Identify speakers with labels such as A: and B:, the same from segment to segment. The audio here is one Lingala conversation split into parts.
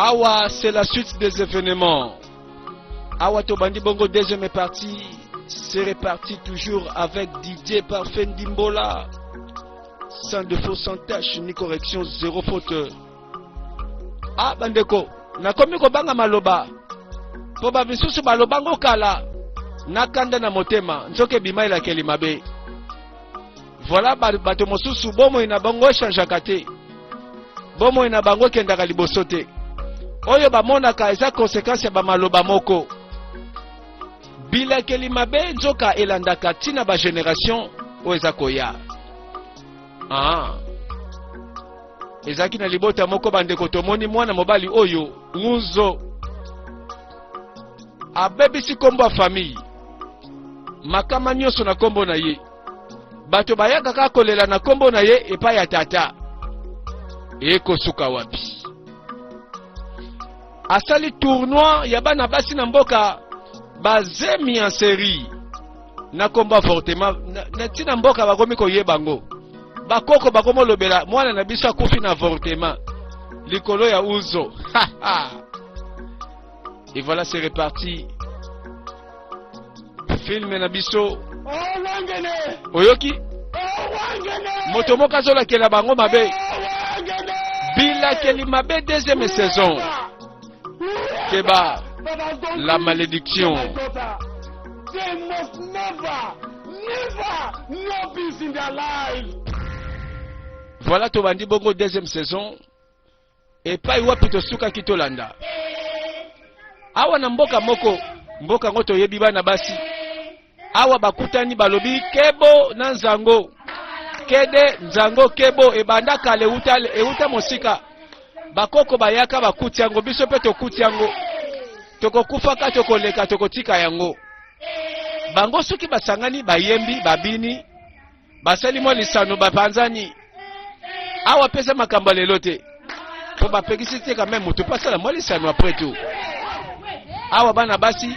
A: Awa, c'est la suite des événements. Awa Tobandi Bongo, deuxième partie. C'est reparti toujours avec Didier Parfait Ndimbola. Sans défaut, sans tâche, ni correction, zéro faute. Ah, Bandeko, nakomi kobanga maloba. Po ba bisusu balobango kala. Nakanda na motema, nzoke bima ila kelimabe. Voilà bato mosusu bomo ina bango changeaka te. Bomo ina bango kendaka liboso te. Oyo bamonaka eza conséquence ya bamaloba moko. Bilakeli mabe nzoka elandaka tina ba génération o eza koya. Ah. Ezaki na libota moko bandeko tomoni mwana mobali oyo nguzo. Abebisi kombo ya famille. Makama nyonso na kombo na ye. Bato bayaka kaka kolela na kombo na ye epai ya tata. Eko suka wapi. Asali tournoi ya bana basi na mboka bazemi en série na kombo avortement na tina mboka bakomi koyeba ngo bakoko bakomo lobela mwana na biso akufi na avortement likolo ya uzo. Et voilà, c'est reparti. Film na biso oyoki moto moka zola kela bango mabe bila keli mabe deuxième saison. Keba, la malédiction. Voilà Tobandi Bongo deuxième saison. Et pas iwapi tosuka kitolanda. Awa na mboka moko, mboka ngoto yebi bana basi. Awa bakutani balobi kebo na nzango. Kede nzango kebo ebanda kale euta mosika. Bakoko bayaka bakuti yango biso pe tokuti yango tokokufaka tokoleka tokotika yango bango soki basangani bayembi babini basali mo lisano bapanzani awa pesa makambo lelo te po bapekisi te quand même mutu pasala mo lisano après tout awa bana basi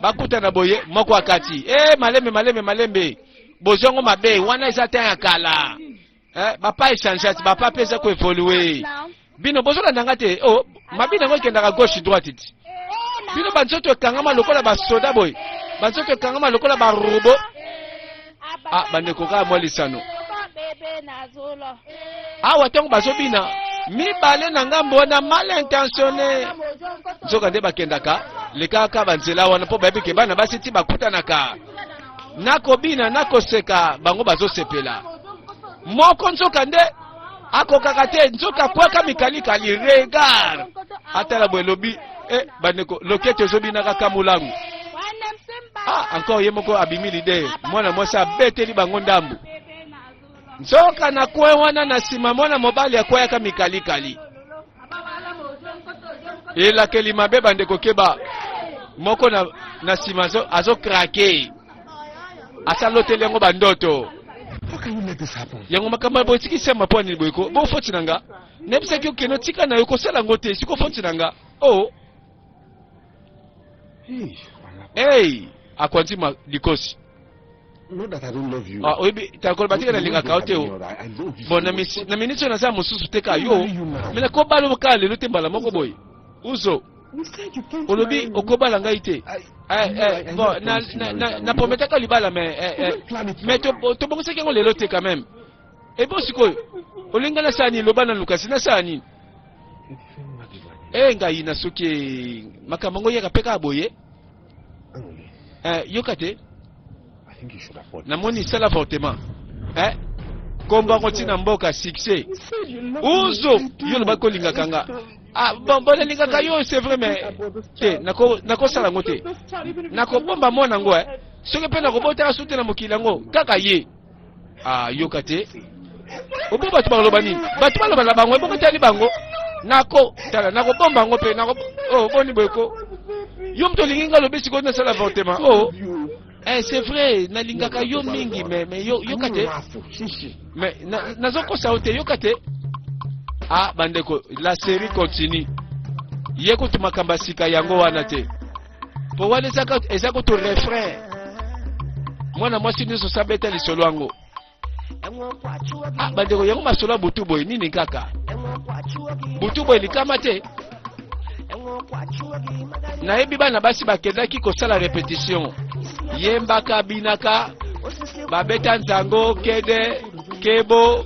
A: bakuta na boye moko akati malembe bozongo mabe wana eza te ya kala bapa échange bapa pesa ko évoluer. Bino bozola ndangate oh mabina ngo kendaka gauche droite ti. Bino banzoto kangama lokola ba soda boy. Banzoto kangama lokola ba robot. Ah bandeko ka mo lisano. Ah watongo bazobina mibale na ngambo na mal intentionné. Zoka nde bakendaka lekaka banzela wana po bayebike bana basiti bakutanaka. Nako bina nako seka bango bazosepela. Moko nzoka nde akokaka te nzoka kwaka mikali regard atala bwelobi bandeko lokete zobina kaka mulangu. Ah encore yemoko abimi lide mwana mwasa beteli bango ndambu nzoka na kwe wana na sima mwana mobali akwaka mikali ela kelima be bandeko keba moko na sima azo krake asaloteli yango bandoto.
B: How can you let this happen?
A: Yango makamba bo tikisa maponi boyko bo foti nanga nebisa ki okeno tika na yoko sala ngote siko foti nanga oh hey akwanti ma likosi
B: Not that I don't love you.
A: ah obi takol batika na linga kaote o bon na minitso na za mususu teka yo mena ko balo kale lo tembala moko boy uzo olobi okobala ngai te bon na prometaka libala mais to bongisa kengo lelo te quand même et bon sikoyo olinga na sani lobana lukasi na sani ngai na soki makambo ngo yaka peka boye yokate
B: I think you should afford.
A: na moni sala fortement komba ngoti na mboka succès uzo yo loba ko linga kanga. Ah bon linga kayo c'est vrai mais te nako sala ngote nako bomba mona ngo soki pe nako bota sute na mokila ngo kaka ye yokate obo batu baloba nini batu baloba la bango ebo tali bango nako tala nako bomba ngo pe nako boni boyko yo mto linga lobesi ko na sala fortement c'est vrai na linga kayo mingi mais yokate mais nazoko saute yokate. Ah bandeko la série continue yeko tumakamba sika yango wana te po wana ezako to refrain mwana mwasi niso sabeta lisolo yango. Ah bandeko yango masolo butu boy nini kaka butu boy likama te nayebi bana basi bakendaki kosala répétition yembaka binaka babeta nzango kede kebo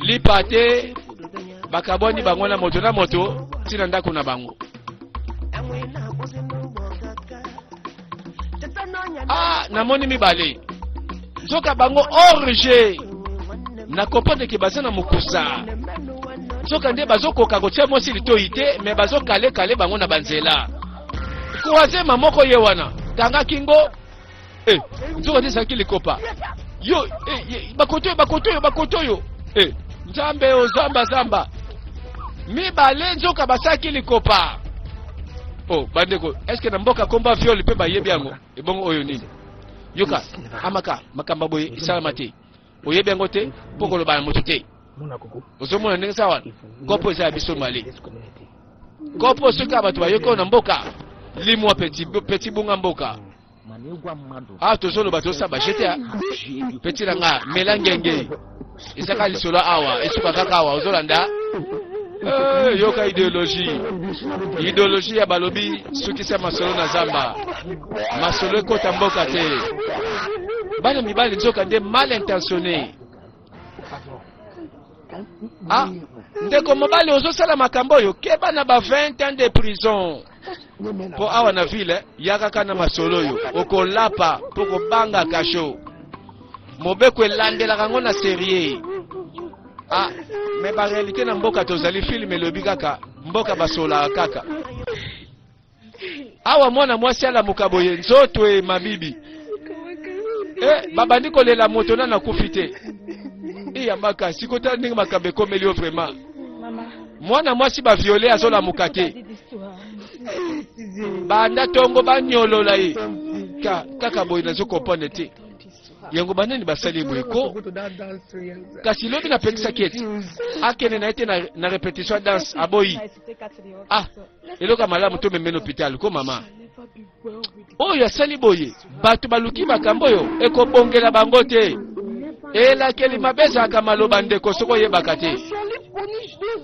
A: lipate bakabwani bango na moto tina ndako na bango. Namoni mibale nzoka bango orge na comprendre ke baza na mukusa nzoka nde bazokoka kotia mosi litoi te me bazokale bango na banzela kuwazema moko ye wana tanga kingo nzoka nde ezalaki likopa yo bakotoyo nzambe o zamba mibale nzoka basaki likopa. Bandeko, est-ce que na mboka komba viol pe bayebi yango ebongo oyo nini yoka amaka makamba boye isalama te oyebi yango te poko lo bana moto te ozomona ndenge sawa kopo eza biso mali kopo soka bato bayoko na mboka limwa petit bunga mboka tozolo bato saba jete petit langa melangenge isaka lisolo awa esuka kaka awa ozolanda yoka idéologie ya balobi sukisa masolo na zamba masolo ekota mboka te bana mibali nzoka nde mal intentionné. Ndeko mobali ozosala makambo oyo keba na ba 20 ans de prison po awa na ville yakaka na masolo oyo okolapa po kobanga kasho mobeko elandelaka ngo na serie. Mais ba réalité na mboka tozali film elobi kaka mboka basola kaka awa mwana mwasi ala mukaboye nzoto mabibi babandi kolela moto na kufite ya maka sikota ndenge makabe komelio vraiment mwana mwasi ba violer azola mukate banda tongo banyolola ye kaka boye nazo comprendre te yango banani basali boyeko kasi lobi na pekisa keti akene na ete na répétition danse aboyi eloka malamu to memeno hôpital ko mama oyo asali boye bato baluki makambo oyo ekobongela bango te elakeli mabeza akamaloba ndeko soko yebaka te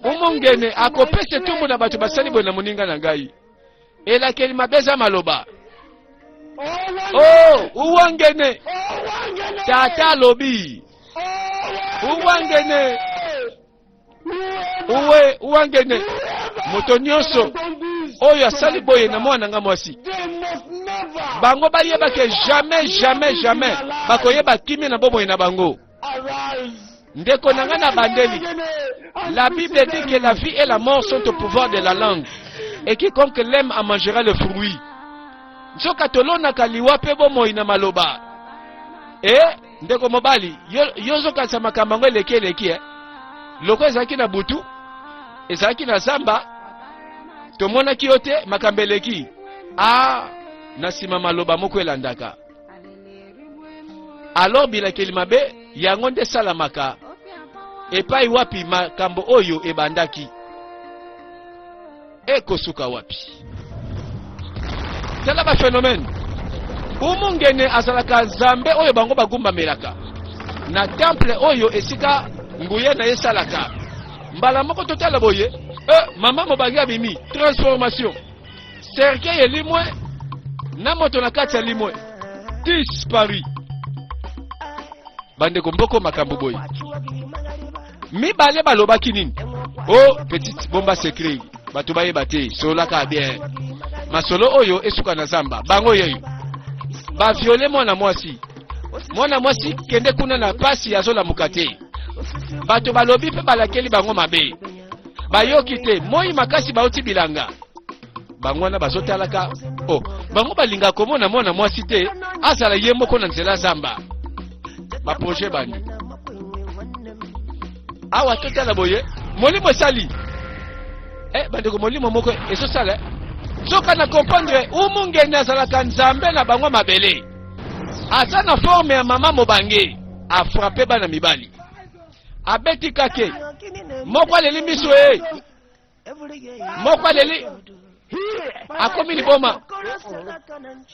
A: umongene akopese tumbu na bato basali boye na moninga na ngai elakeli mabeza maloba uwangene tata lobi uwangene uwangene moto nyonso oyo asali boye na mwana nga mwasi bango bayebake jamais bakoyeba kimi na bomoye na bango ndeko na nga na bandeli. La Bible dit que la vie et la mort sont au pouvoir de la langue et quiconque l'aime en mangera le fruit. Nzoka tolonaka liwa pe bomoi na maloba ndeko mobali yozokasa makambo ngo eleki loko ezalaki na butu ezalaki na zamba tomonaki yo te makambo eleki na nsima maloba moko elandaka. Alors bilakeli mabe yango nde salamaka epai wapi makambo oyo ebandaki ekosuka wapi. Tala ba phénomène umungene azalaka nzambe oyo bango bagumba melaka na temple oyo esika nguye na yesalaka mbala moko totala boye mama mobangi abimi transformation cercueil elimwe na moto na kati ya limwe disparu bandeko mboko makambo boye mibale balobaki nini petite bomba secret bato bayeba te solaka bien masolo oyo esuka na zamba bango yeyo ba viole mwana mwasi kende kuna na pasi azola mukate bato balobi pe balakeli bango mabe bayoki te moi makasi bauti bilanga bango na bazotalaka bango balinga komona mwana mwasi te azala ye moko na nzela zamba ba projet bandi awa totala boye molimo sali bandeko molimo moko esosala soka na comprendre umungene azalaka nzambe na bango mabele aza na forme ya mama mobange afrape bana mibali abeti kake moko aleli miso moko aleli akomi liboma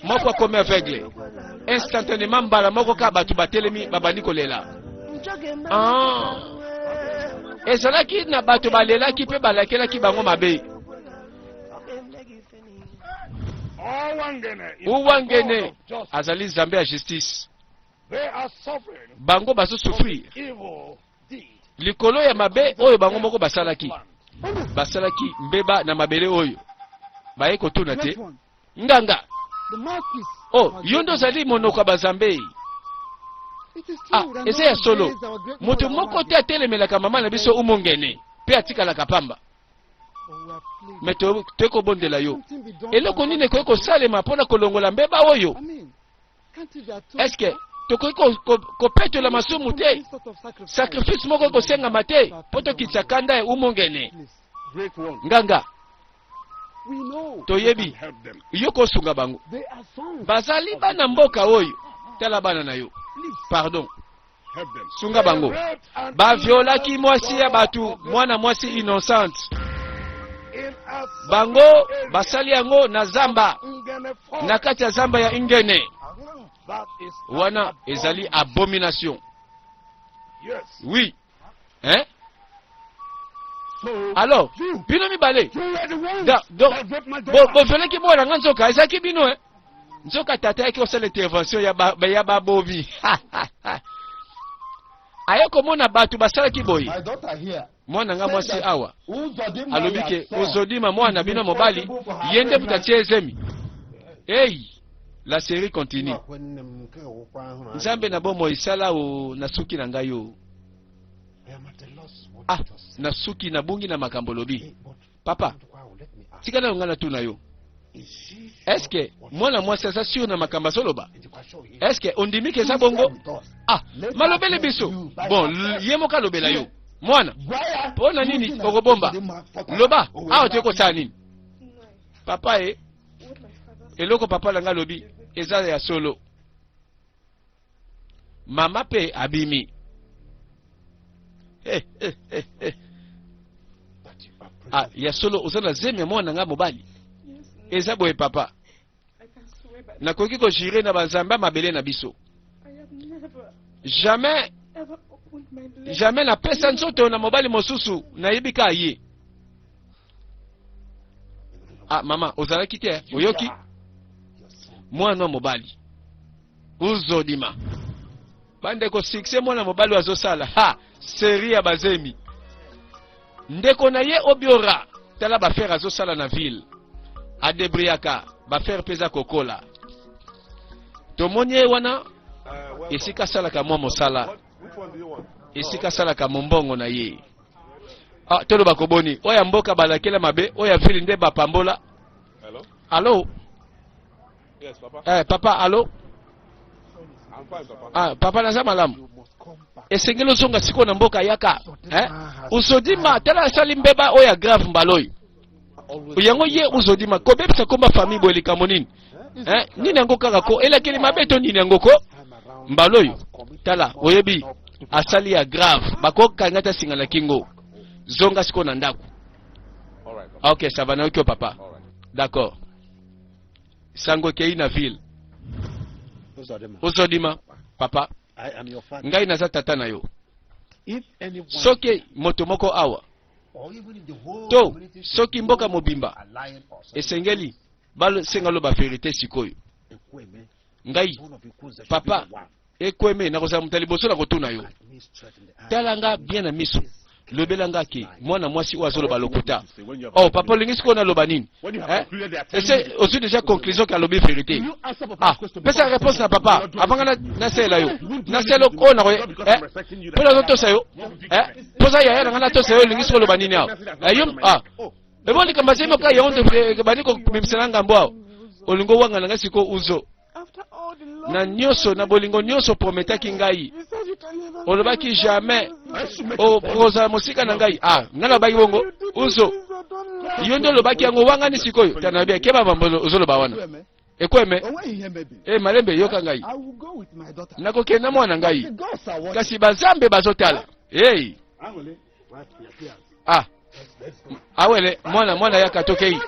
A: moko akomi aveugle instantanément mbala moko ka bato batelemi babandi kolela ezalaki na bato balelaki pe balakelaki bango mabe Uwangene azali Nzambe ya justice. Bango bazo souffrir. Likolo ya mabe oyo bango moko basalaki. Basalaki mbeba na mabele oyo. Baye kotuna te. Nganga. Oh, yondo zali monoko bazambe. Ah, ese ya solo. Moto moko te atelemelaka mama na biso umongene. Pe atikala kapamba. Meto teko bondela yo. Eloko nini ko salema pona kolongola mbeba oyo? Est-ce que tokoki kopetola masumu te? Sacrifice moko kosenga mate poto kitsakanda ya umongene. Nganga. Toyebi yo kosunga bango. Bazali bana mboka oyo. Tala bana na yo. Pardon. Sunga bango. Ba violaki mwasi ya batu, mwana mwasi innocent. Bango basali yango na zamba. Na kati ya zamba ya Ingene. Wana ezali abomination. Oui. Hein? Alors, bino mibale. Bo veleki mwana nga nzoka ezaki bino eh. Nzoka tata yaki osala intervention ya babobi. Ayo komona batu basalaki boyi. Mwana nga mwasi awa. Alobike uzodima mwana bino mobali yende mutatie ezemi. Hey, la série continue. Nzambe na bomo isala o nasuki na ngayo. Ah, nasuki na bungi na makambo lobi. Papa, tikana ngana tu na yo. Est-ce que mwana mwasi asa sio na makamba soloba? Est-ce que ondimike sa bongo? Ah, malobele biso. Bon, yemo ka lobela yo. Mwana, pona nini okobomba? Loba, aho teko sa nini? Papa eloko papa langa lobi eza ya solo. Mama pe abimi. Ah, ya solo ozana zeme mwana nga mobali. Eza boye papa. Nakoki ko jire na banzamba mabele na biso. Jamais na pesa nzoto na mobali mosusu na yebika ye. Ah mama, ozalaki te oyoki? Mwana mobali. Uzodima. Bande ko succès mwana mobali wazosala. Ha, série ya bazemi. Ndeko na ye obiora. Tala ba faire azosala na ville. Adebriaka ba faire pesa kokola. Tomonye wana esika sala ka mwa mosala. Esika sala ka mombongo na ye. Ah, tolo bakoboni. Oya mboka balakela mabe, oya ville nde ba pambola.
B: Hello?
A: Allô?
B: Yes, papa.
A: Papa, allô?
B: I'm fine, papa.
A: Ah, papa naza malamu. Esengelo songa siko na mboka yaka. Usodima tala sali mbeba oya grave mbaloyi. Uyango ye uzodima ko bebisa komba famille bolika monini. Nini yango kaka ko elakeli mabeto nini yango ko? Mbaloyi. Tala oyebi asali ya grave bako kangata singala kingo. Zonga siko na ndako.
B: Alright.
A: OK, ça va na okyo papa. D'accord. Sango kei na ville. Uzodima papa.
B: I am your father.
A: Ngai naza tata na yo.
B: If anyone
A: Soki moto moko awa.
B: or even in the whole
A: To
B: community
A: soki mboka mobimba.
B: are lying or something,
A: Esengeli balo sengalo ba vérité sikoyo.
B: Ekweme,
A: Ngai
B: one of the causes that
A: papa
B: should be the one.
A: ekweme na kozala mutali boso na kotuna yo.
B: Let me straight in the eye.
A: Talanga bien na miso. Lobelanga ke mwana mwasi oyo azoloba lokuta.
B: When you have
A: Oh papa olingi siko na loba nini?
B: when you have concluded they are telling
A: Ese
B: you-
A: aussi déjà conclusion ka lobi vérité.
B: You answer
A: Ah,
B: papa's question
A: pesa
B: before-
A: réponse na papa. Avanga na sela yo. Na selo ko na
B: Not because I'm respecting you,
A: Pela zoto sayo. Poza ya na to sayo olingi siko loba nini hao? Ayum ah. Ebo likamba sema ka yonde baniko mimselanga mbwa. Olingo wanga na siko uzo. Na nyoso na bolingo nyoso prometaki ngai. Olobaki jamais o proza musika na ngai. Ah, ngana baki bongo uzo. Yondo lobaki yango wanga ni sikoyo. Tanabia keba bambolo uzoloba wana. Ekweme
C: But when he hear maybe,
A: malembe yoka ngai.
C: I will go with my daughter.
A: Nakokenda mwana ngai.
C: The gods are watching.
A: Kasi bazambe bazotala. Hey.
B: Angole, right here, here.
A: Ah. Awele mwana yaka tokei.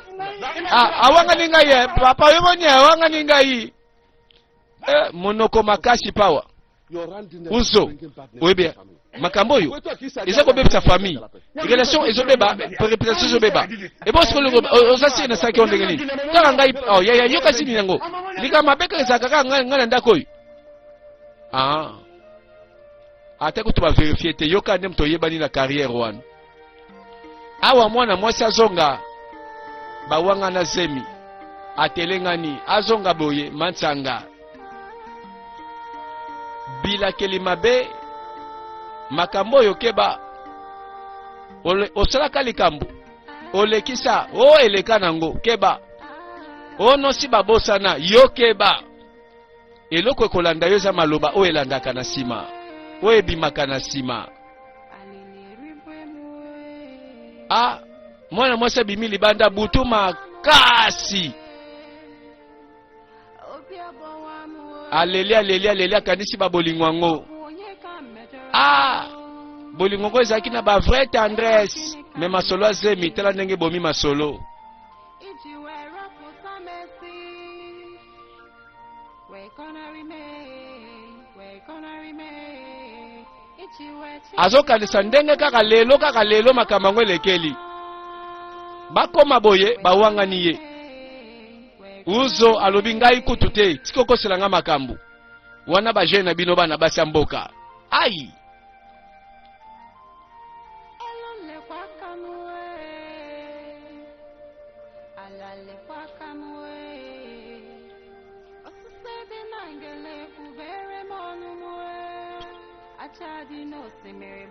A: Ah, awanga ni ngai papa yemoni awanga ni ngai. Monoko makasi power.
B: Your randomness
A: Uzo.
B: is bringing badness
A: Oyebi
B: to the family.
A: makambo yo eza kobebisa famille relation ezobeba réputation ezobeba ebo siko osasi na saki ondenge nini kaka ngai ya yoka sini yango lika mabeka ezaka kaka ngai na ndako oyo ate kutu ba vérifier te yoka ndem to yebani na carrière wana awa mwana mwasi azonga bawanga na zemi atelengani azonga boye mansanga bilakeli mabe makambo oyo keba osalaka likambo olekisa eleka nango keba onosi babosana yo keba eloko ekolanda yo eza maloba oyo elandaka na nsima oyo ebimaka na nsima mwana mwasi abimi libanda butu makasi aleli akanisi babolingo yango bolingo yango ezalaki na ba vraie tendresse me masolo azemi tala ndenge bomi masolo azokanisa ndenge kaka lelo makambo yango elekeli bakoma boye bawangani ye uzo alobi ngai kutu te tika okoselanga makambo wana bajene na bino bana basi ya mboka ai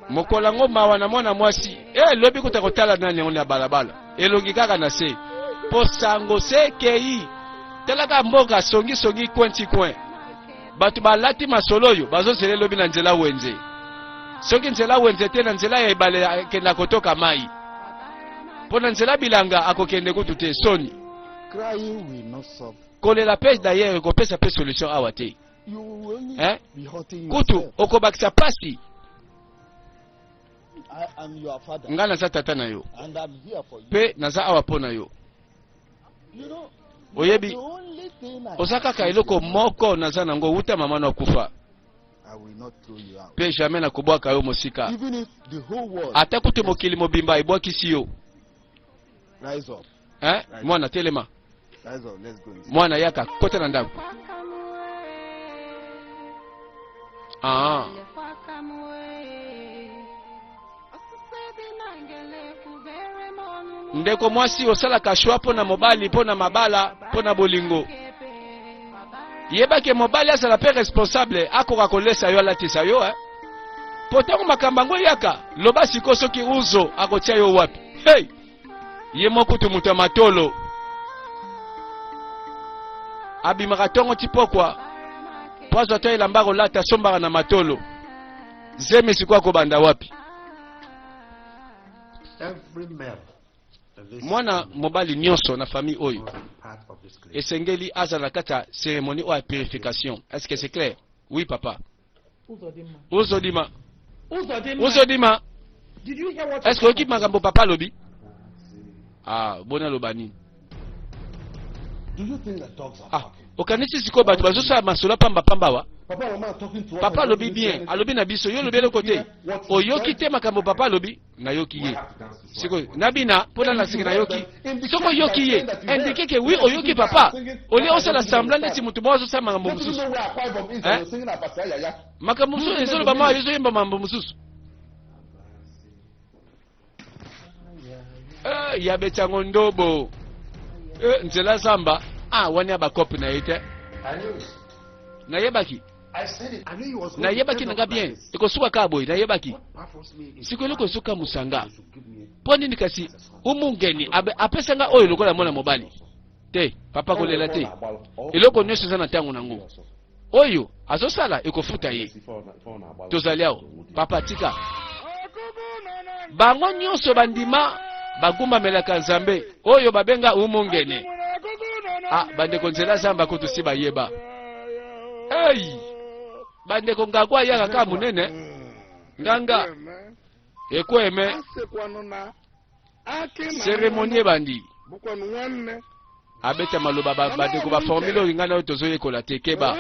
A: mokolango mawa na mwana mwasi lobi kuta kotala nani yango na balabala elongi kaka na se posango sekei telaka mboka songi kwenti kwen batu balati masolo oyo bazozela lobi na nzela wenze soki nzela wenze te na nzela ya ebale akenda kotoka mai mpo na nzela bilanga akokende kutu te soni kolela pe d'ailleurs ekopesa pe solution awa te kutu okobakisa pasi nga naza tata na yo pe naza awa mpo na yo oyebi oza kaka eloko moko naza nango wuta mama na okufa pe jamais nakobwaka yo mosika ata kutu mokili mobimba ebwakisi yo mwana telema mwana yaka kota na ndako ndeko mwasi osalaka shwa mpo na mobali mpo na mabala mpo na bolingo yebake mobali azala pe responsable akoka kolesa yo alatisa yo po ntango makambo yango yaka loba siko soki uzo akotia yo wapi ye mokutu moto ya matolo abimaka ntongo ti pokwa po azwa to elamba kolata asombaka na matolo zemi siko akobanda wapi mwana mobali nyonso na famille oyo esengeli azala kati ya cérémonie oyo ya purification. Est-ce que c'est clair? Oui papa. Uzodima. Est-ce que oki makambo papa lobi? Bona lobani. Okanisi siko bato bazosala masolo pamba wa? Papa lobi bien, alobi na biso yo lobi le côté. Oyoki te makambo papa lobi na yoki ye. Siko nabina pona na singa na yoki. Soko yoki ye, indique que oui oyoki papa. Oli osala semblant neti mutu bozo sa makambo mususu. Makambo mususu ezolo ba ma yozo yemba makambo mususu. Ya betango ndobo. Nzela samba. Wani abakopi na yete. Na yebaki. Na yebaki nanga bien. Eko suka kaboy na yebaki. Siko loko suka musanga. Poni nikasi umungeni apesanga oyo lokola mwana mobali. Te papa kolela te. Eloko nyonso za na tango nango. Oyo azosala ekofuta ye. Tozaliao papa tika. Bango nyonso bandima bagumba melaka nzambe. Oyo babenga umungeni. Bandeko nzela zamba kutu siba yeba. Bandeko ngakwa yaka ka munene. Nganga. Ekweme. Cérémonie bandi. abeta maloba badeko ba formule oringana otozo yekola te keba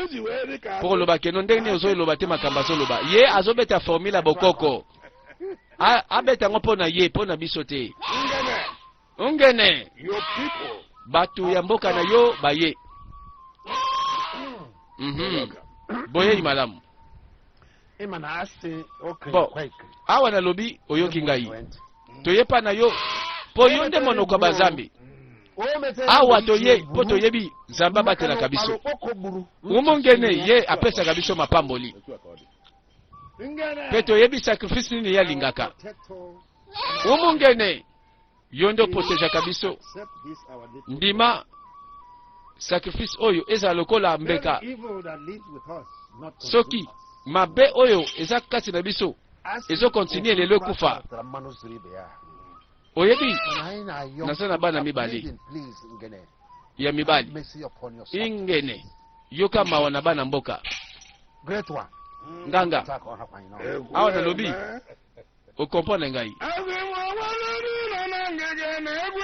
A: pour loba keno ndenge ozo loba te makamba zo loba ye azobeta formule bokoko abeta ngo na ye pona biso te ungene
B: Your people.
A: batu ya mboka na yo baye boye imalamu bon awa na lobi oyoki ngai toyepa na yo po yo nde monoko bazambi awa toye po toyebi zamba batelaka biso umungene ye apesaka biso mapamboli pe toyebi sacrifice nini yalingaka umungene yo nde opotejaka biso ndima sacrifice oyo eza lokola mbeka soki mabe oyo eza kati na biso ezo continue lelo ekufa oyebi naza na bana mibali ya mibali ingene yoka mawa na bana mboka nganga awa nalobi okomprendre ngai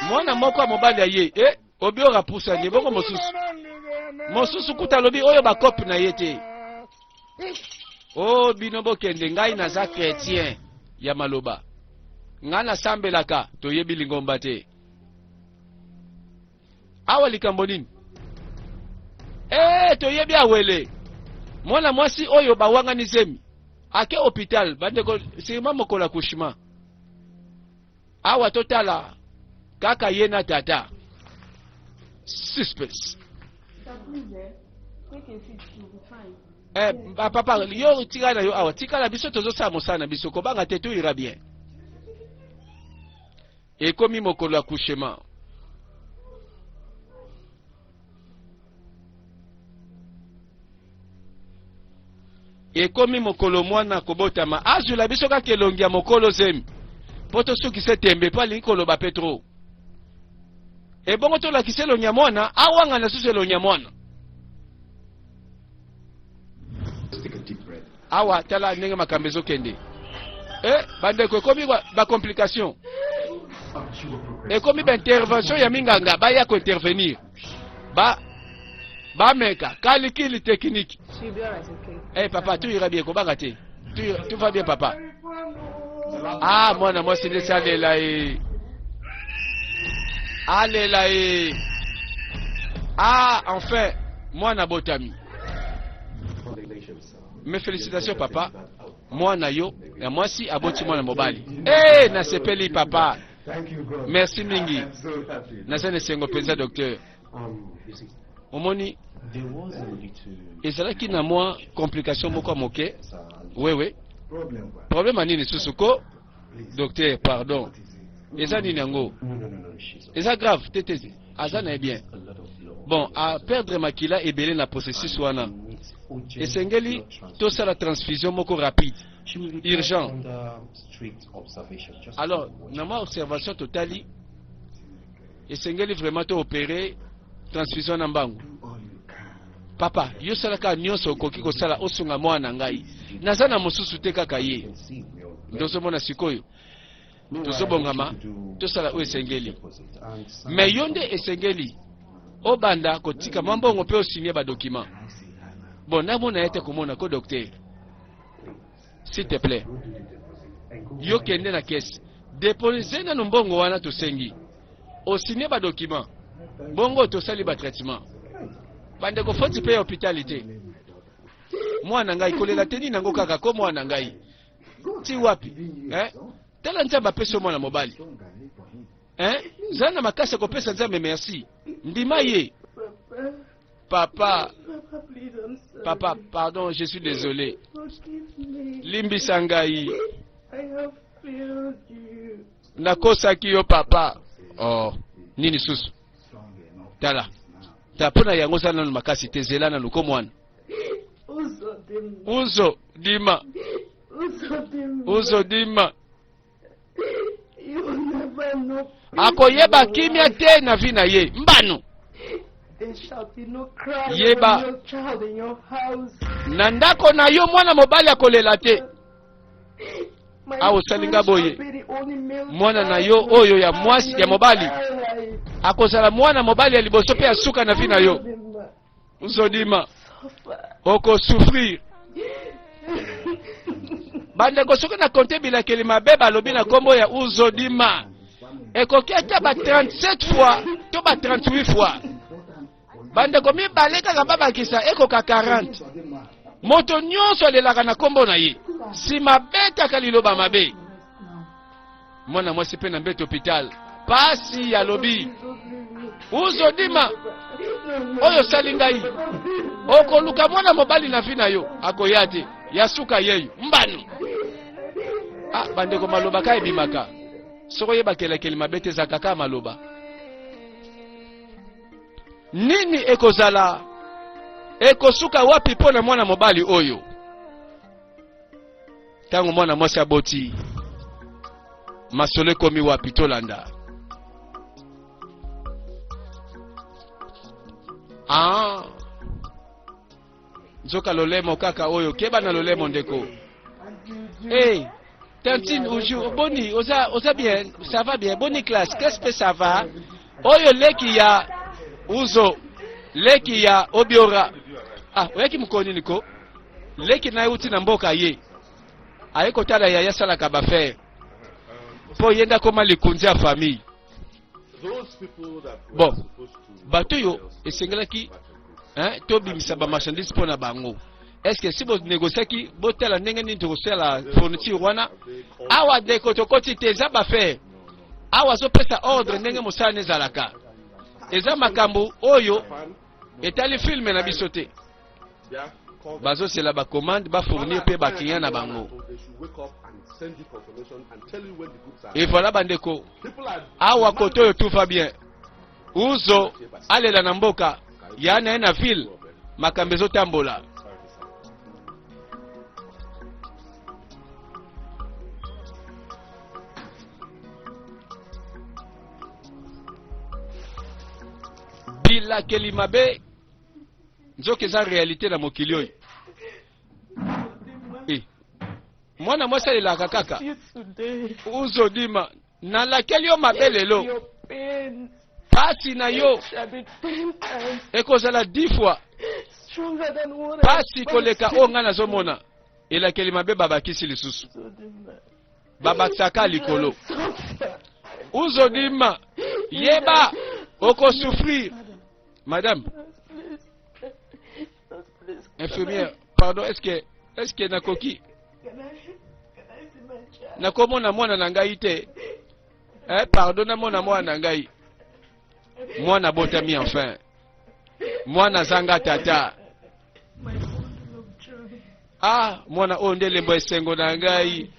A: mwana moko ya mobali aye obi oyo apusani bongo mosusu kuta lobi oyo bakope na ye te o bino bokende ngai naza chrétien ya maloba ngai nasambelaka toyebi lingomba te awa likambo nini toyebi awele mwana mwasi oyo bawangani zemi ake hôpital bandeko sirima mokola kushima awa totala kaka ye na tata suspense papa yo tikala yo awa tikala biso tozosala mosala biso kobanga te to ira bien ekomi mokolo ya kushema ekomi mokolo mwana kobotama azula biso kaka elongi ya mokolo zemi po tosukisa tembe po alingi koloba petro ebongo tolakisa elongi ya mwana awanga na susu elongi ya mwana awa tala ndenge makambo ezokende bandeko ekomi bacomplication ekomi baintervention ya minganga baya kointervenir bameka kalikili technique papa tu ira bien kobanga te tu va bien papa mwana mwasi ndesi alela enfin mwana botami mes félicitations papa mwana yo ya mwasi aboti mwana mobali nasepeli papa merci mingi naza nesengo mpenza docteur omoni ezalaki na mwa complication moko moke wewe problème nini susuko docteur pardon eza nini yango eza grave tete aza na bien bon a perdre makila ebele na processus wana esengeli tosala transfusion moko rapide urgent alors na mwa observation totali esengeli vraiment to opérer transfusion na mbangu papa yo salaka nyonso okoki kosala osunga mwana ngai naza na mosusu te kaka ye ndozomona sikoyo tozobongama tosala oyo esengeli me yo nde esengeli obanda kotika mambongo mpe osigne badokima bon namona ye te komona ko docteur s'il te plaît yo kende na kesi depose nanu mbongo wana tosengi osigne badokima bongo tosali batraitement bandeko foti mpe ya hôpitalité mwana ngai kolela te nini nango kaka ko mwana ngai ti wapi tala nzambe apesa mwana mobali zala na makasi akopesa nzambe merci ndima ye papa pardon je suis désolé limbisa ngai nakosaki yo papa nini susu tala tapona yango zala nanu makasi te zela nanu ko mwana uzo dima akoyeba kimia te na vi na ye mbano yeba na ndako na yo mwana mobali akolela te awo salinga boye mwana na yo oyo ya mwasi ya mobali akozala mwana mobali ya liboso pe asuka na vina yo uzodima oko souffrir bande ko soki na konte bilakeli mabe balobi na kombo ya uzodima ekoki ata ba 37 fois to ba 38 fois bande ko mibale kaka babakisa ekoka 40 moto nyonso alelaka na kombo na ye si mabetaka liloba mabe mwana mwasi pe na mbete hôpital pasi ya lobi uzodima oyo sali ngai okoluka mwana mobali na vi na yo akoya te ya suka yeyo mbano bandeko maloba ka ebimaka soko yebakelakeli mabe te ezaka kaka maloba nini ekozala ekosuka wapi mpo na mwana mobali oyo ntango mwana mwasi aboti masolo ekomi wapi tolanda nzoka lolemo kaka oyo keba na lolemo ndeko Tantine aujourd'hui boni oza bien ça va bien boni classe qu'est-ce que ça va oyo leki ya uzo leki ya obiora oyaki mukoni niko leki na uti na mboka ye ayeko tala ya yasalaka bafaire po yenda koma likunzi ya famille bon bato yo esengelaki tobimisa ba marchandise pona bango est-ce que si vous négociez botela ndenge nini tokosala fourniture wana awa deko tokoti te eza bafaire awa azopesa ordre ndenge mosala nezalaka eza makambo oyo etali filme na biso te bazosela bacommande bafournir mpe baclient na bango et voilà bandeko awa koto oyo tout va bien uzo alela na mboka ya na ye na ville makambo ezotambola bilakeli mabe nzoka eza réalité na mokili oyo mwana mwasi alelaka kaka uzodima nalakeli yo mabe lelo pasi na yo ekozala 10 fois pasi koleka oyo ngai nazomona elakeli mabe babakisi lisusu babakisaka likolo uzodima yeba okosouffrir madame infirmière pardon est-ce que nakoki nakomona mwana na ngai te pardon namona mwana na ngai mwana botami enfin mwana zanga tata mwana oyo nde lembo esengo na ngai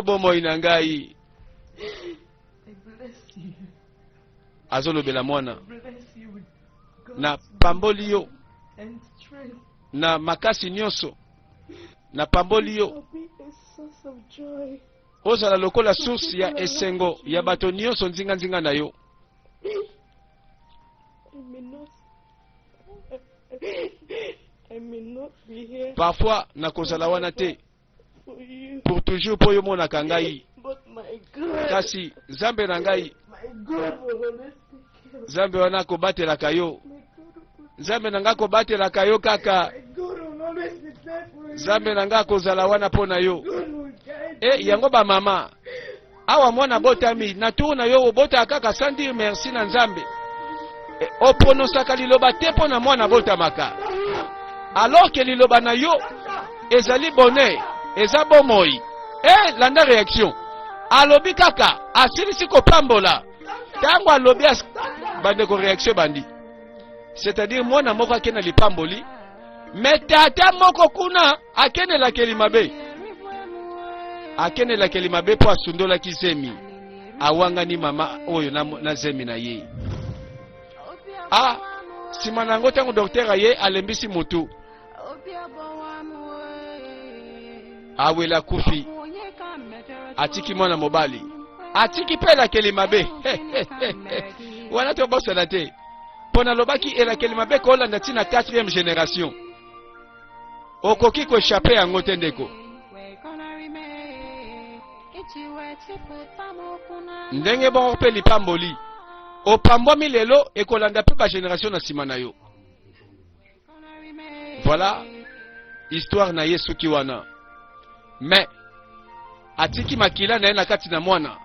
A: bomoi na ngai azolobela mwana na pamboli yo na makasi nyonso na pamboli yo ozala lokola source ya esengo ya bato nyonso nzinga na yo parfois nakozala wana te pour toujours po yo monaka ngai kasi Nzambe na ngai Nzambe wana kobatelaka yo Nzambe na ngai kobatelaka yo kaka Nzambe na ngai kozala wana pona yo yango ba mama awa mwana botami na tour na yo obota kaka sans dire merci na Nzambe oponosaka liloba te pona mwana botamaka alors que liloba na yo ezali bonheur eza bomoi landa réaction alobi kaka asilisi kopambola tango alobi bandeko réaction bandi c'est-à-dire mwana moko akena lipamboli mais tata moko kuna akenelakeli mabe akenelakeli mabe po asundolaki zemi awangani mama oyo na zemi na ye sima nango ntango docteur aye alembisi mutu awela kufi atiki mwana mobali atiki pe elakeli mabe wana tobosana te pona lobaki elakeli mabe kolanda ntina 4e génération okoki koéchappe yango te ndeko ndenge bongo mpe lipamboli opambwami lelo ekolanda pe ba génération na sima na yo. Voilà histoire na Yesu ki wana. Mais atiki makila na ye na kati na mwana.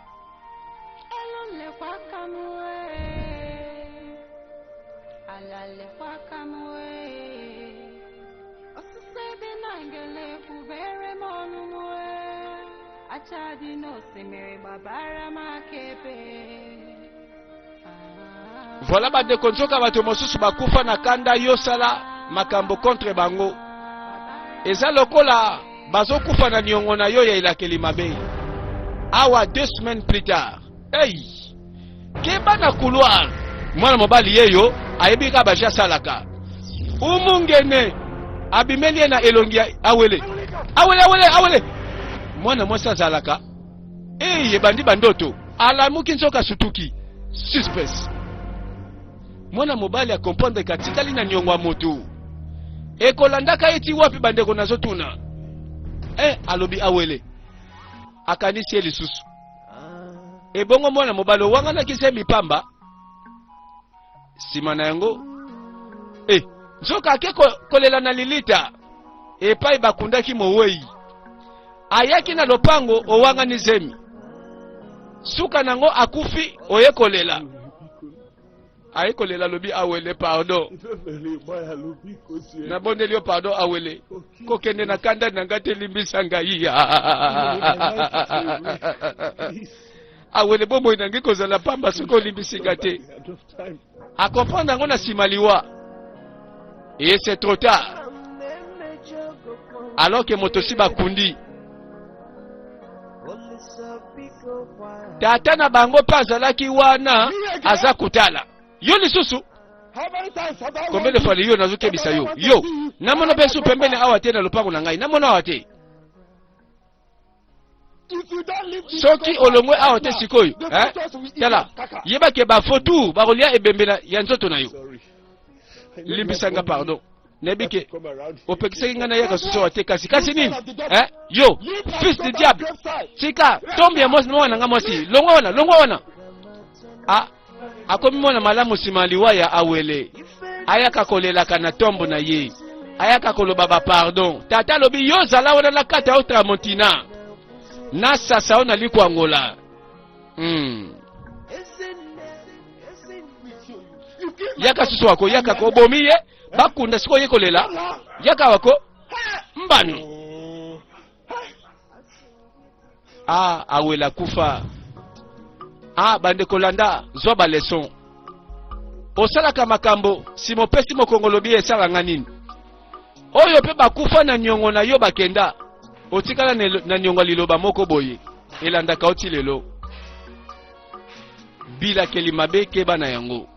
A: Voilà ba de konzoka bato mosusu bakufa na kanda yosala makambo contre bango. Eza lokola bazokufa na niongo na yo ya ilakeli mabe. Awa 2 semaines plus tard. Hey! Keba na couloir. Mwana mobali yeyo ayebika baja salaka. Umungene abimeli na elongi awele. Awele. Mwana mwasa zalaka. Ye bandi bandoto. Alamuki nzoka sutuki. Suspense. Mwana mobali akomprendre katikali na nyongwa moto. Ekolandaka eti wapi bandeko nazotuna. Alobi awele. Akanisi elisusu. Ebongo mwana mobali wanga na kise mipamba. Sima na yango. Nzoka ake kolela na lilita. Epai bakundaki mowei. Ayaki na lopango owanga ni zemi. Suka nango akufi oye kolela. Aye kolela lobi awele pardon. Na bondeli yo pardon awele. Kokende na kanda nangate limbisa ngai. Awele bomo inangi kozala pamba suko limbisi ngate. A comprendre ngo na simaliwa. Et c'est trop tard. Alors que motosi bakundi. Tata na bango pazalaki wana aza kutala. Yo lisusu. Combien de fois yo nazuke bisa yo? Yo. Namono besu pembeni awate na lopango na ngai. Namono awate. Soki olongwe awate sikoyo. Tala. Yeba ke ba fotu ba rolia ebembela ya nzoto na yo. Limbisanga pardon. Nebike opekiseki ngana yaka suso wate kasi nini? Yo, fils du diable. Tika, tombe ya mwana nga mwasi. Longwa wana. Akomi mwana malamu simaliwa ya awele. Ayaka kolela kana tombo na ye. Ayaka koloba ba pardon. Tata lobi yo zala wana la kata au tramontina. Na sasa ona liku angola. Yaka suso wako, yaka ko bomiye. Bakunda siko yekolela. Yaka wako. Mbano. Awela kufa. Bande kolanda zoba leson. Osala kamakambo simopesi mokongolobi esala nganini. Oyo pe bakufa na nyongo na yo bakenda. Otikala na nyongo liloba moko boye. Elanda kauti lelo. Bila kelimabe keba na yango.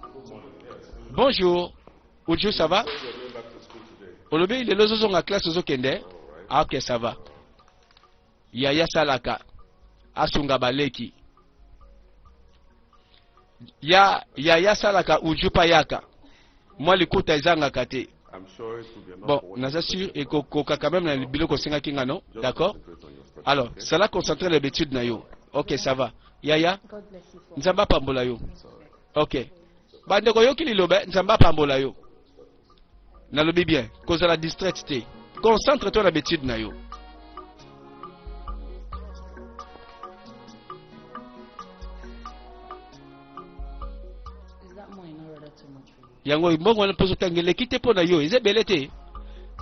A: Bonjour. Ojo, ça va? Olobi il est là dans la classe aux okende. Ok, ça va. Yaya salaka. Asunga baleki. Yaya salaka ujupa yaka. Moi likuta izanga kate. Bon, naza sûr et koka quand même na biloko singa kinga non? D'accord? Alors, ça la concentrer l'habitude na yo. Ok, ça va. Yaya? Nzamba pambola yo. Ok. Bandeko yoki lilobe nzamba pambola yo. Nalobi bien, cause la distraite te. Concentre-toi l'habitude na yo. Yango mbongo na poso tangele kite po na yo, eze belete.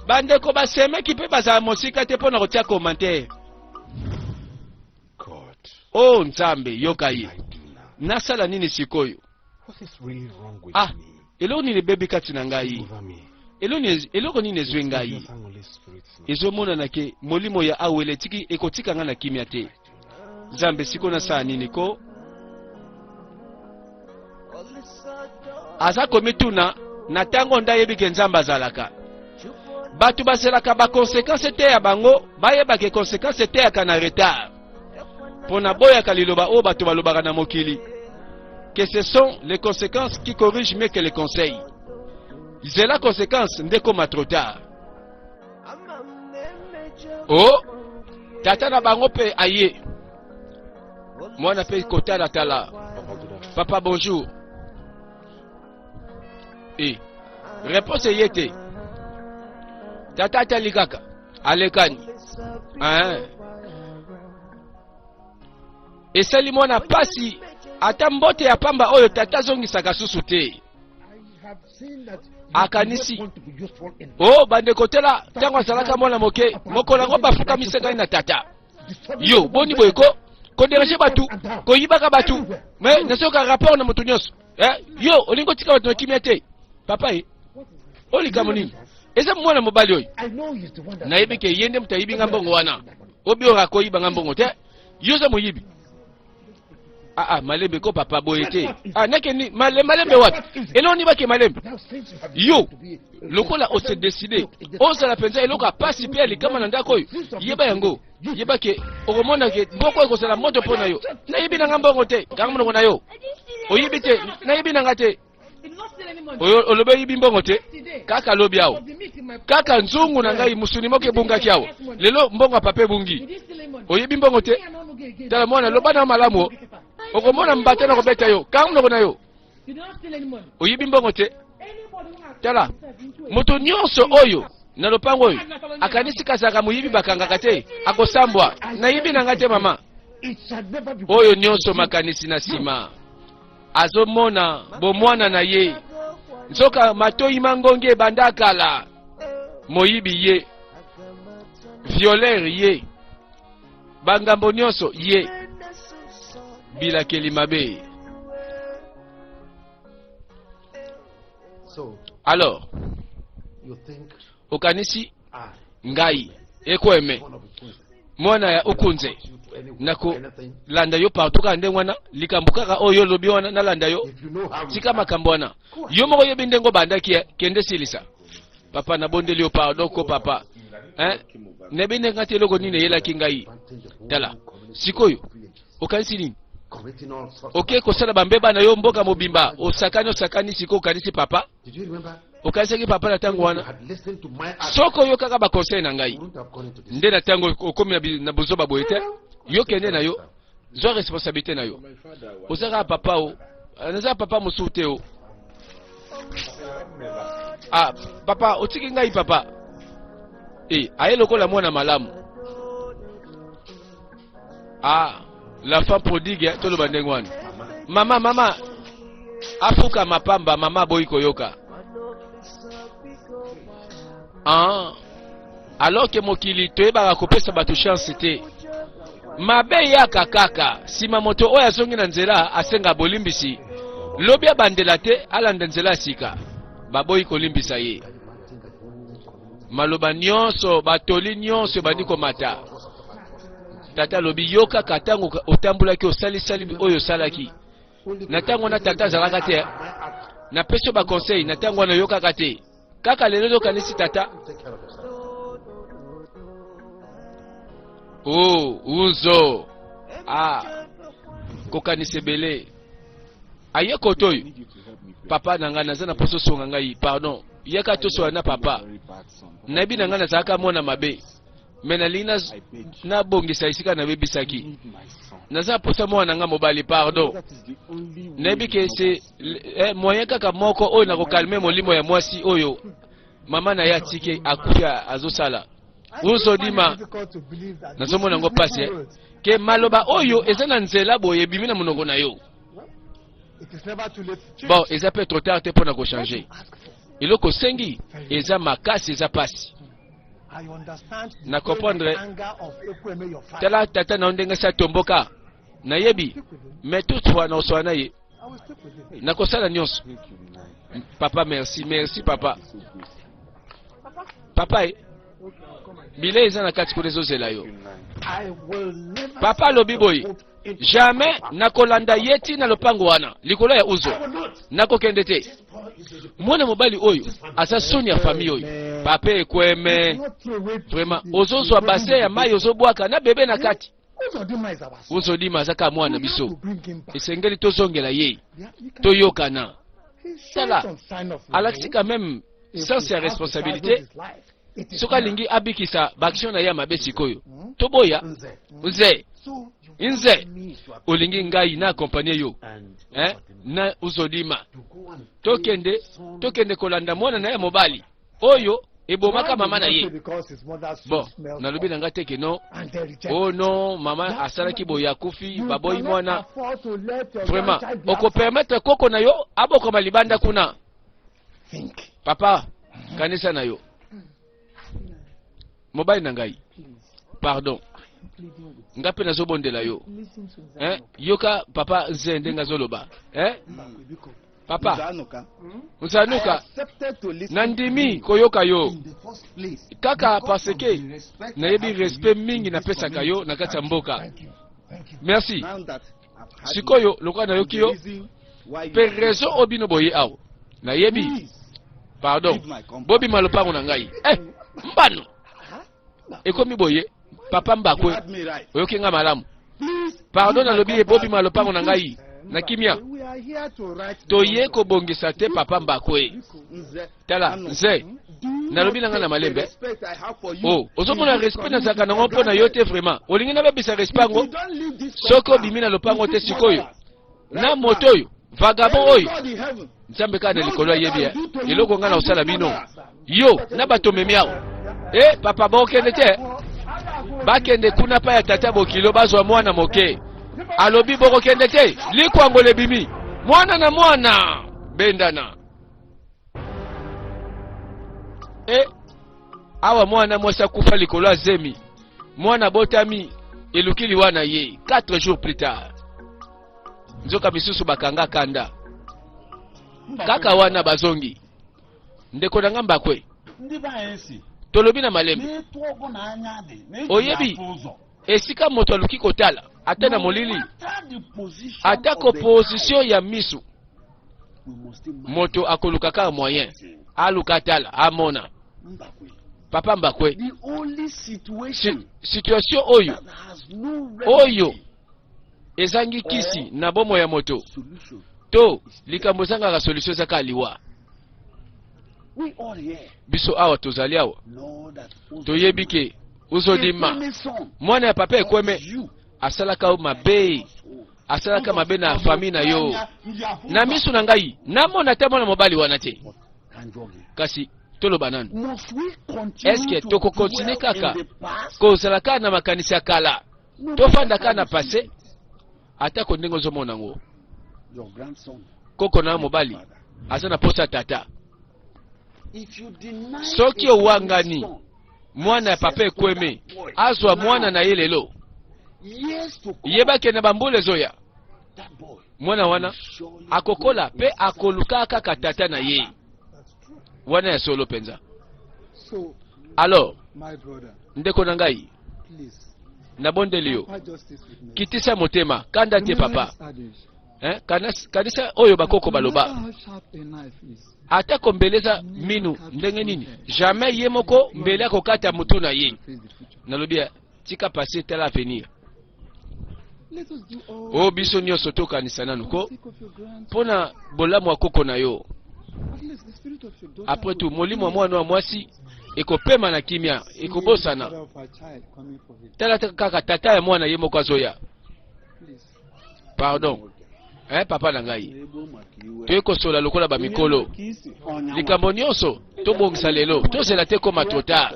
A: Bande ko ba seme ki pe baza mosika te po na kotia commentaire.
B: God.
A: Oh Nzambe yokai. Nasala nini sikoyo?
B: What is really wrong with me?
A: Elo ni baby kati na ngai. Eloko nini ezwe ngai. Ezomona nake molimo ya awele tiki ekotika nga na kimia te. Nzambe siko na saa nini ko? Aza komituna na tango ndayebike Nzambe azalaka. Batu baselaka ba conséquences te ya bango, bayebake conséquences te ya kana retard. Pona boya kaliloba o batu balobaka na mokili. Que ce sont les conséquences qui corrigent mieux que les conseils. C'est la conséquence ndeko ma trop tard. Oh, tata na bango pe aye. Mwana pe kota la tala. Papa bonjour. réponse yete tata talikaka alekani esali mwana pasi ata mbote ya pamba oyo tata zongisaka susu te akanisi bandeko tela ntango asalaka mwana moke mokolo yango bafukami ngai na tata yo boni boyeko koderange batu koyibaka batu me nasoka rapport na moto nyonso yo olingi otika bato na kimia te papa olikambo nini eza mwana mobali oyo nayebi ke ye nde moto ayibinga mbongo wana obiora koyibanga mbongo te yo oza moyibi malembe ko papa boye te nakeni malembe wapi eloni bake malembe yo lokola ose décidé ozala penza eloko apasi mpe alikama na ndako oyo yeba yango yeba ke okomona ke mboko ekozala moto mpo na yo nayebi nanga mbongo te kanga monoko na yo oyibi te nayebi nanga te olobe oyibi mbongo te kaka lobi awo kaka nzungu na ngai musuni moko ebungaki awo lelo mbongo ya papa ebungi oyibi mbongo te tala mwana loba na malamu okomona mbata na kobeta yo kanga monoko na yo oyibi mbongo te tala moto nyonso oyo na lopango oyo akanisi kasaka moyibi bakangaka te akosambwa nayibi nanga te mama oyo nyonso makanisi na nsima azomona bomwana na ye nzoka matoyi mangonge ebanda kala moyibi ye violeur ye bangambo nyonso ye bilakeli mabe. Alors okanisi ngai ekweme mwana ya ukunze nako landa yo partout ka ndengwana likambo kaka oyo lobi wana na landa yo tika makambo wana yo moko yebi ndengo bandaki kende silisa papa na bondeli yo pardon ko papa nebe ngati loko nini yelaki ngai tala sikoyo okanisi nini kosala bambeba na yo mboka mobimba osakani siko okanisi papa okanisaki papa na tango wana soko yo kaka bakonseil na ngai nde na tango okomi na buzoba boye te yo kende na yo zwa responsabilité na yo ozaka papa naza papa mosusu te papa otiki ngai papa aye lokola mwana malamu la femme prodigue toloba ndenge wana mama afuka mapamba mama boyi koyoka alors que mokili toyebaka kopesa bato chance te mabe yaka kaka sima moto oyo azongi na nzela asenga bolimbisi lobi abandela te alanda nzela sika baboyi kolimbisa ye maloba nyonso batoli nyonso ebandi komata tata lobi yo kaka ntango otambulaki osalisali oyo osalaki na ntango wana tata azalaka te napesi yo baconseil na ntango wana oyokaka te kaka lelo okanisi tata uzo kokanisa ebele aye koto oyo papa na ngai naza na poso songa ngai pardon yaka tosola na papa nayebi na ngai nazalaka mwana mabe me nalingi nabongisa esika nabebisaki naza posa mwana na ngai mobali pardon nayebi ke se moyen kaka moko oyo nakokalme molimo ya mwasi oyo mama na ye atiki akufi azosala uzodima nazomona ngo pasi ke maloba oyo eza na nzela boye ebimi na monoko na yo bon eza pe trop tard te mpona kochange eloko osengi eza makasi eza pasi na comprendre tala tata na ndenge sa tomboka nayebi mais toutefois na osoa na ye nakosala nyonso papa merci papa bile eza na kati kuna ezozela yo papa lobi boye jamais nakolanda ye ti na lopango wana likolo ya uzo nakokende te mwana mobali oyo aza soni ya famille oyo papa ekweme vraiment ozozwa base ya mai ozobwaka na bebe na kati uzodima azaka mwana biso esengeli tozongela ye toyokana tala alakisi quand même sens ya responsabilité soki alingi abikisa baaction na ye ya mabe sikoyo toboya nze olingi ngai na akompagne yo na uzodima tokende kolanda mwana na ye mobali oyo ebomaka mama na ye. Bon, nalobi na nga te ke non. Oh non, mama asalaki boye akufi baboyi mwana. Vraiment, oko permettre koko na yo abokoma libanda kuna. Papa, kanisa na yo. Mobali na ngai. Pardon. Ngape na zobondela yo. Yoka papa nzende ngazoloba. Papa, Nsanuka, nandimi koyoka yo. Kaka parce que nayebi respect mingi na pesa kayo na kati ya mboka. Merci. Sikoyo lokwa na yoki yo. Pe rezo obino boye awo. Nayebi. Pardon. Bobi malopango na ngai. Mbano. Ekomi boye. Papa mbakwe. Oyoki nga malamu. Pardon na lobi bobi malopango na ngai. Na kimia. Toye ko bongisa te papa mbakwe. Tala, nze. Nalobi na nga na malembe. Oh, ozomona respect na zaka na ngompo na yote vraiment. Olingi na bebisa respect ngo. Soko bimina lopango te sikoyo. Na moto oyo, vagabond oyo. Nzambe ka na likolo yebi ya. Eloko nga na osala bino. Yo, na bato memiao. Papa bokende te. Bakende kuna pa ya tata bokilo bazwa mwana moke. Alobi boko kende te. Likwango lebimi. Mwana na mwana. Bendana. Awa mwana mwasa kufa likolo azemi. Mwana botami. Elukili wana ye. 4 jours plus tard. Nzoka misusu bakanga kanda. Kaka wana bazongi. Ndeko na ngamba kwe. Tolobi na malembe. Oyebi. Esika moto aluki kotala. Ata na molili. Ata ko position ya misu. Moto akoluka ka moyen. Aluka tala. Amona. Papa mbakwe. Situation oyo. Oyo. Ezangi kisi na bomo ya moto. To likambo zanga ka solution za kaliwa. Biso awa tozali awa. Toyebike uzodima. Mwana ya papa ekweme asalaka mabe. Asalaka mabe na famille na yo. Na misu na ngai namona te mwana mobali wana te. Kasi tolo banana. Eske toko continue kaka kozalaka na makanisi ya kala. Tofanda kana passé. Ata ko ndenge ozomona ngo. Koko na mobali azana posa tata. Soki owangani mwana ya papa ekweme azwa mwana na ye lelo. Yebake na bambule zoya. Mwana wana akokola pe akoluka kaka tata na ye. Wana ya solo penza. Alors, ndeko na ngai. Na bondelio. Kitisa motema kanda te papa. Kanisa oyo bakoko baloba. Atako mbeleza minu ndenge nini. Jamais ye moko mbele ko kata mutu na ye. Nalobia tika passer tel avenir. O biso nyonso to kanisa nanu ko. Pona bolamu wa koko na yo. Après tout molimo wa mwana wa mwasi ekopema na kimia ekobosana. Tala kaka tata ya mwana ye moko azoya. Pardon. Papa na ngai. Toyeko sola lokola ba mikolo. Likambo nyonso tobongisa lelo. Tozela te koma tota.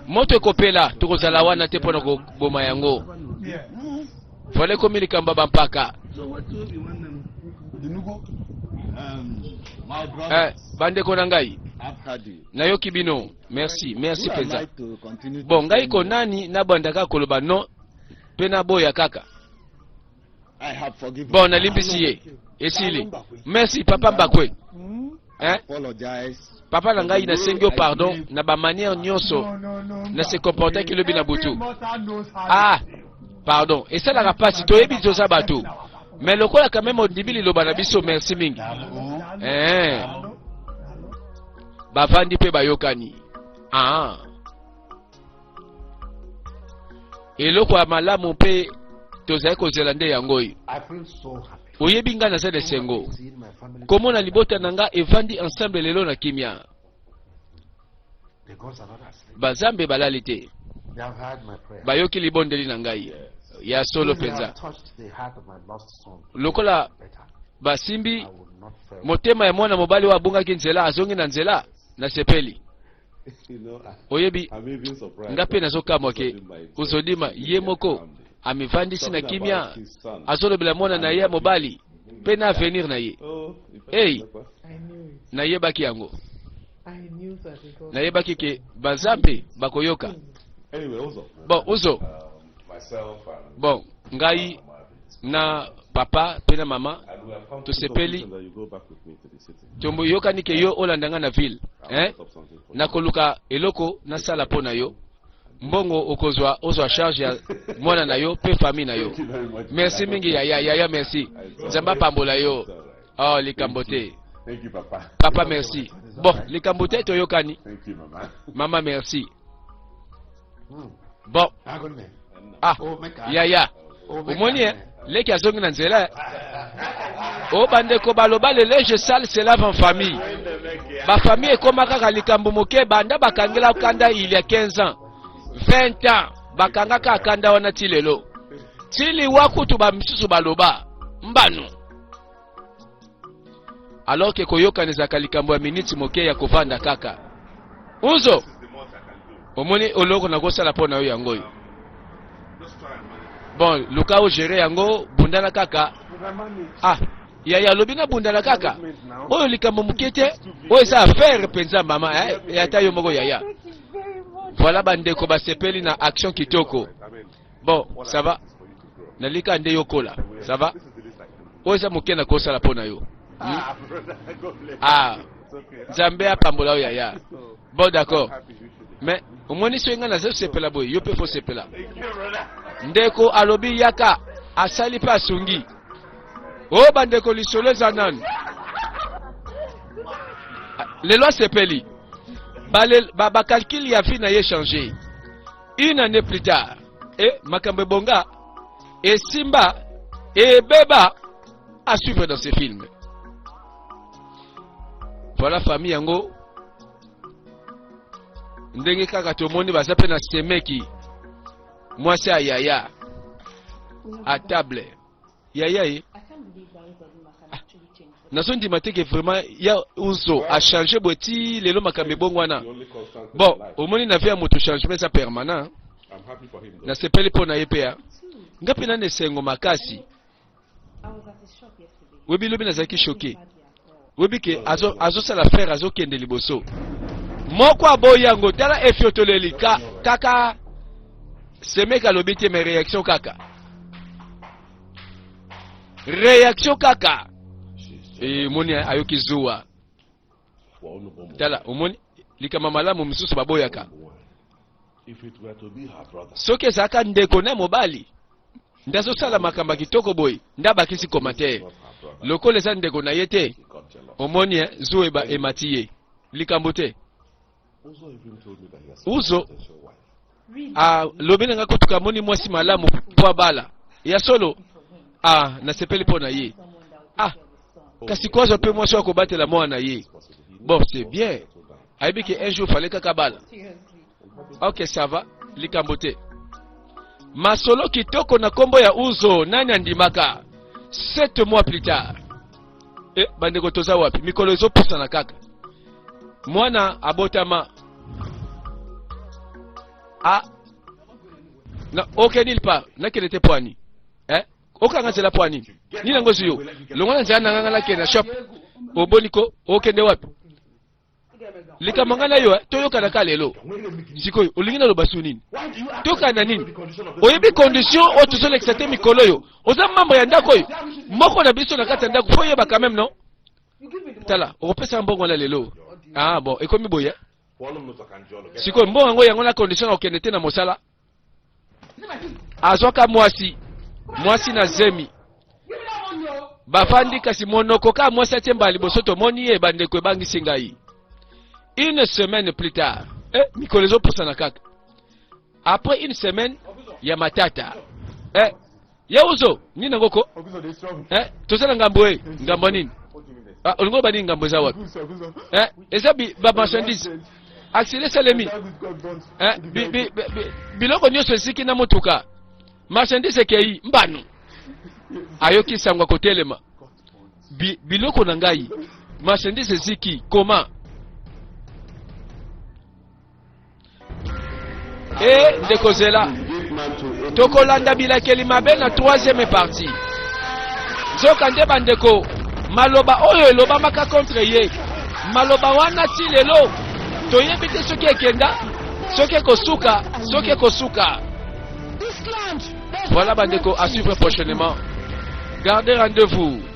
A: Moto ekopela tokozala wana te pona ko boma yango. Fale komi likambo bampaka. Bandeko na ngai. Nayoki bino. Merci penza. Bon ngai ko nani na bandaka koloba no pena boya kaka. Bon, nalimbisi ye. Esili. Merci papa mbakwe. Papa na ngai na sengyo pardon na ba manière nyonso na se comporter ki lobi na butu. Pardon. Et ça la rapasi to yebi zoza bato. Mais lokola quand même ondibili loba na biso merci mingi. Bavandi pe bayokani. Eloko ya malamu pe tozali kozela nde yango oyo. Oyebi nga naza na sengo. Komona libota na nga evandi ensemble lelo na kimia. Bazambe balali te. Bayoki libondeli na ngai. Ya solo penza. Lokola basimbi motema ya mwana mobali wa abungaki nzela azongi na nzela na sepeli. Oyebi ngape nazokamwa ke uzodima ye moko amivandisi na kimia azolobela mwana na ye mobali pe na avenir na ye. Hey, na ye baki yango na ye baki ke bazampe bakoyoka. Bon uzo bon ngai na papa pe na mama tosepeli tombo yokani ke yo olandanga na ville na koluka eloko na sala po na yo mbongo okozwa ozwa charge ya mwana na yo pe famille na yo. Merci mingi ya merci nzamba pambola yo. Oh likambote papa merci. Bon likambote to yokani mama merci. Bon ah ya omoni leki azongi na nzela o bandeko baloba le linge sale se lave en famille. Ba famille ekoma kaka likambo moke banda bakangela kanda il y a 15 ans 20 ans bakanga ka kanda wana tilelo tili wakutu ba misusu baloba mbano alors que koyoka nezaka likambo ya minute moke ya kovanda kaka uzo omoni oloko na kosala pona yo yango. Bon luka o gérer yango bundana kaka ah ya lobina bundana kaka oyo likambo mukete oyo sa affaire penza mama ya tayo moko ya voilà bandeko basepeli na action kitoko. Bon ça va nalika nde yokola ça va oyo sa mukena kosala pona yo ah Nzambe apambola oyo ya bon d'accord mais omoni soinga na zesu sepela boy yo pe fo sepela ndeko alobi yaka asali pa sungi o bandeko lisolo zanan les lois sepeli ba calcul ya fi na ye changer une année plus tard et makambe bonga et simba et beba à suivre dans ces films. Voilà famille yango ndenge kaka tomoni bazape na semeki mwasi ya yaya à table yaya ye nazo ndima teke vraiment ya uzo a changer boti lelo makambe bongwana. Bon omoni na via moto changement ça permanent na sepeli pona yepea ngapi na nesengo makasi webi lobi nazaki choqué webi ke azo sala faire azo kende liboso moko aboyango tala efiotoleli kaka semeka lobi te me réaction kaka moni ayoki zuwa tala omoni likama malamu misusu baboyaka soki ezalaka ndeko na mobali ndazo sala makamba kitoko boy ndabakisi commentaire lokola eza ndeko na ye te omoni zuwa emati ye likambo te uzo lobi nanga kotuka moni mwasi malamu po bala ya solo nasepeli po na ye kasi kwazo pe mwasi wako batela mwana ye. Bon c'est bien aibi que un jour fallait kaka bala. Ok ça va likambo te masolo kitoko na kombo ya uzo nani andimaka 7 mois plus tard bandeko toza wapi mikolo ezo pusa na kaka mwana abotama na aucun il pas na kele te poani okanga zela poani nina ngozi yo longona nzana nganga la kena shop oboniko okende wapi likamangana yo toyoka na kalelo sikoyo olingina lo basu nini toka na nini oyebi condition o to sole exate mikolo yo oza mambo ya ndako yo moko na biso na kata ndako foye ba quand même non tala opesa mbongo la lelo bon ekomi boya sikoyo mbongo ngo yango na condition okende te na mosala azwaka mwasi na zemi bafandi kasi monoko ka mwasi atemba liboso tomoni ye bandeko ebangisi ngai. Une semaine plus tard mikolezo pusa na kaka après une semaine ya matata ya uzo nina ngoko tosala ngambo ngambo nini olingo bani ngambo za wapi eza ba marchandise accéléré salemi biloko nyonso esiki na motuka marchandise kei mbanu ayoki sangwa kotelema biloko na ngai marchandise eziki comment ndeko zela tokolanda bilakeli mabe na 3e partie nzoka nde bandeko maloba oyo elobamaka contre ye maloba wana ti lelo toyebi te soki ekenda soki ekosuka voilà bandeko à suivre prochainement gardez rendez-vous